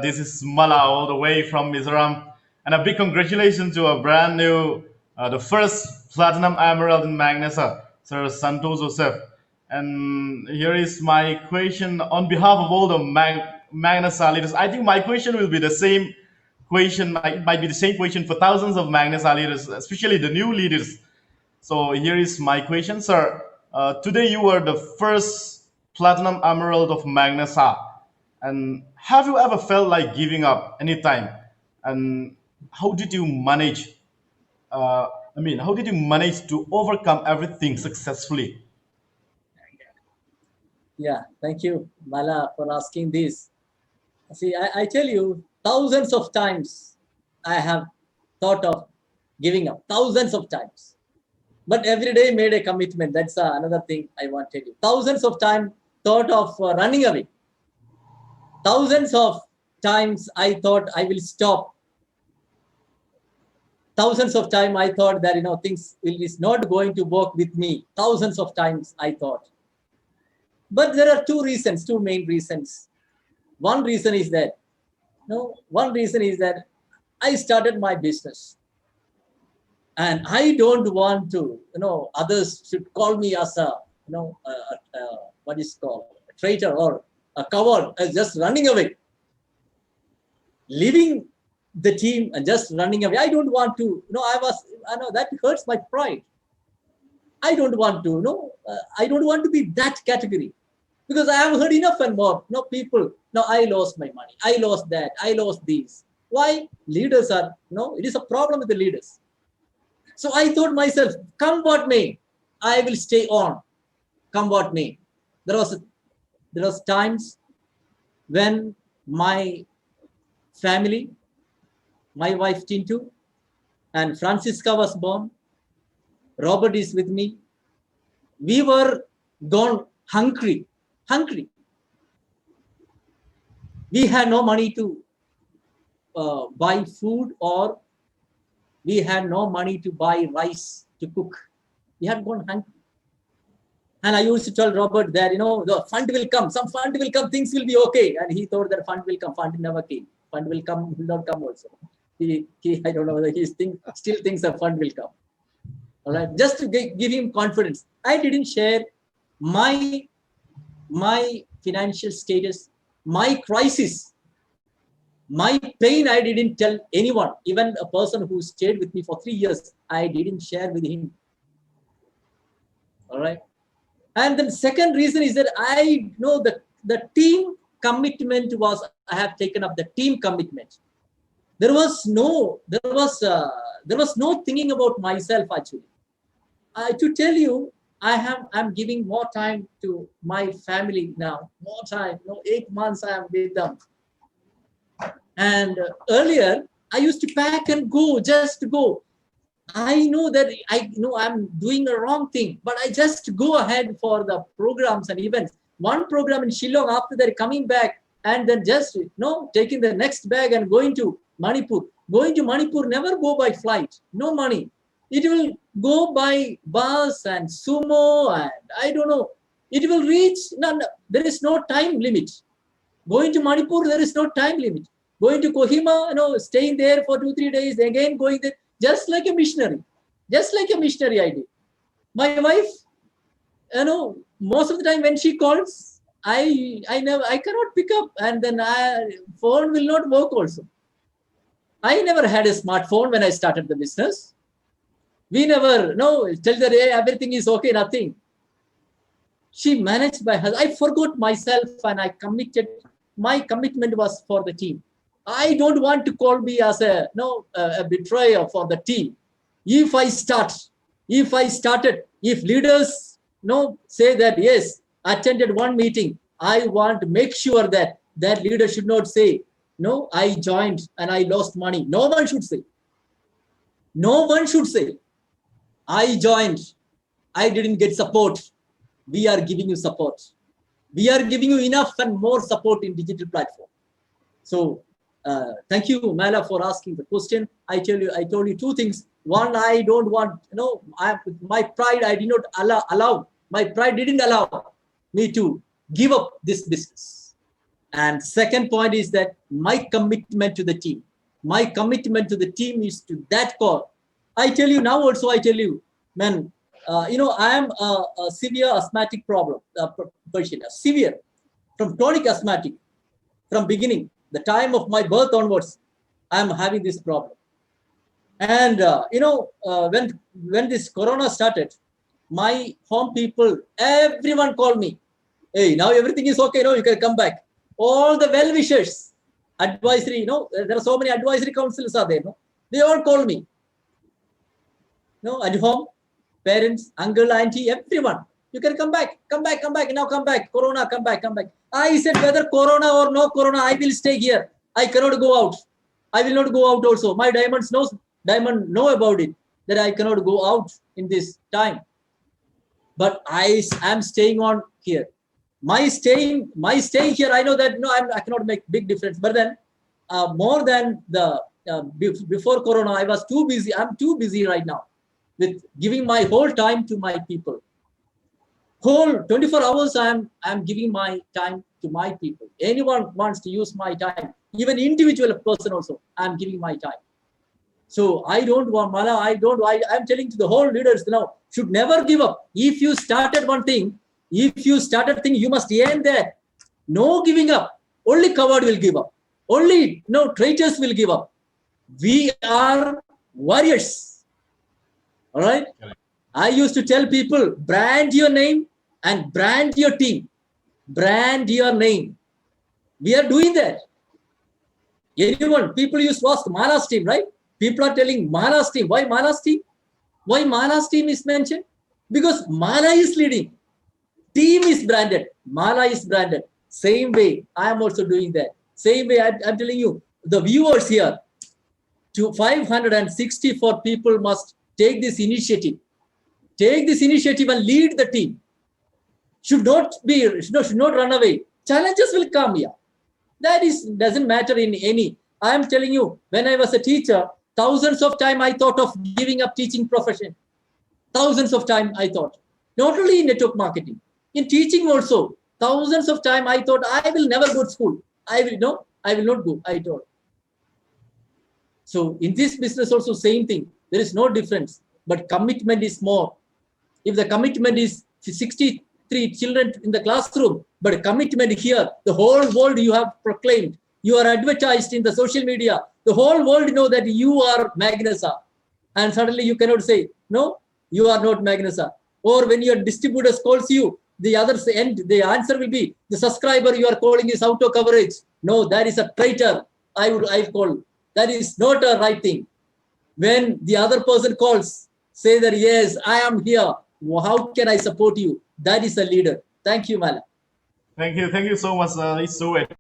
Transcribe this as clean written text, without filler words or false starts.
This is Mala all the way from Mizoram, and a big congratulations to a brand new, the first platinum emerald in Magnesa, Sir Santos Joseph. And here is my question on behalf of all the Magnesa leaders. I think my question will be the same question, might be the same question for thousands of Magnesa leaders, especially the new leaders. So here is my question, sir. Today you were the first platinum emerald of Magnesa. And have you ever felt like giving up anytime? And how did you manage? How did you manage to overcome everything successfully? Yeah, thank you, Mala, for asking this. See, I tell you, thousands of times I have thought of giving up, thousands of times. But every day made a commitment. That's another thing I want to tell you. Thousands of times thought of running away. Thousands of times I thought I will stop. Thousands of times I thought that things is not going to work with me. Thousands of times I thought. But there are two main reasons. One reason is that I started my business, and I don't want to, others should call me as a, what is called a traitor or a coward, just running away, leaving the team and just running away. I don't want to, I know that hurts my pride. I don't want to, I don't want to be that category. Because I have heard enough and more. People, no, I lost my money. I lost that. I lost these. Why? Leaders are, it is a problem with the leaders. So I thought myself, come what may, I will stay on. Come what may. There was times when my family, my wife Tintu and Francisca was born. Robert is with me. We were gone hungry. We had no money to buy food, or we had no money to buy rice to cook. We had gone hungry. And I used to tell Robert that, the fund will come. Some fund will come. Things will be okay. And he thought that fund will come. Fund never came. Fund will come, will not come also. He I don't know whether he still thinks a fund will come. All right. Just to give him confidence. I didn't share my financial status, my crisis, my pain. I didn't tell anyone, even a person who stayed with me for 3 years. I didn't share with him. All right. And the second reason is that I know that the team commitment was, I have taken up the team commitment. There was no thinking about myself actually. To tell you, I'm giving more time to my family now. More time. 8 months I am with them. And earlier I used to pack and go, just go. I know that I'm doing a wrong thing, but I just go ahead for the programs and events. One program in Shillong, after that coming back, and then just taking the next bag and going to Manipur. Going to Manipur, never go by flight. No money. It will go by bus and sumo, and I don't know. It will reach. No, there is no time limit. Going to Manipur, there is no time limit. Going to Kohima, staying there for 2-3 days, again going there, just like a missionary. Just like a missionary I did. My wife, most of the time when she calls, I cannot pick up, and then phone will not work also. I never had a smartphone when I started the business. We never tell her, hey, everything is okay, nothing. She managed by her. I forgot myself and I committed. My commitment was for the team. I don't want to call me as a betrayer for the team. If leaders say that, yes, attended one meeting, I want to make sure that leader should not say, no, I joined and I lost money. No one should say. No one should say, I joined, I didn't get support. We are giving you support. We are giving you enough and more support in digital platform. So thank you, Mala, for asking the question. I told you two things. One, I don't want, my pride, I did not allow, my pride didn't allow me to give up this business. And second point is that my commitment to the team. My commitment to the team is to that core. I tell you now also, I tell you, man, I am a severe asthmatic problem, patient, severe, from chronic asthmatic, from beginning, the time of my birth onwards, I am having this problem. And when this corona started, my home people, everyone called me. Hey, now everything is okay. No, you can come back. All the well wishers, advisory. There are so many advisory councils are there. No, they all call me. At home, parents, uncle, auntie, everyone. You can come back, come back, come back. Now come back. Corona, come back, come back. I said whether corona or no corona, I will stay here. I cannot go out. I will not go out also. My diamond know about it, that I cannot go out in this time. But I am staying on here. My staying here, I know that I cannot make big difference. But then more than the before corona, I was too busy. I'm too busy right now with giving my whole time to my people. Whole 24 hours I'm giving my time to my people. Anyone wants to use my time, even individual person also, I'm giving my time. So I don't want, Mala, I'm telling to the whole leaders now, should never give up. If you started one thing, you must end that. No giving up. Only coward will give up. Only traitors will give up. We are warriors. All right? I used to tell people, brand your name and brand your team. Brand your name. We are doing that. People used to ask Mala's team, right? People are telling Mala's team. Why Mala's team? Why Mala's team is mentioned? Because Mala is leading. Team is branded. Mala is branded. Same way, I am also doing that. Same way, I'm telling you, the viewers here, 564 people must take this initiative. Take this initiative and lead the team. Should not run away. Challenges will come here. That doesn't matter in any. I am telling you, when I was a teacher, thousands of times I thought of giving up teaching profession. Thousands of times I thought. Not only in network marketing, in teaching also. Thousands of times I thought I will never go to school. I will not go, I thought. So in this business also same thing. There is no difference, but commitment is more. If the commitment is 63 children in the classroom, but commitment here, the whole world you have proclaimed, you are advertised in the social media, the whole world know that you are Magnesa. And suddenly you cannot say, no, you are not Magnesa. Or when your distributors calls you, the answer will be, the subscriber you are calling is auto coverage. No, that is a traitor. I call. That is not a right thing. When the other person calls, say that, yes, I am here. How can I support you? That is a leader. Thank you, Mala. Thank you so much. It's so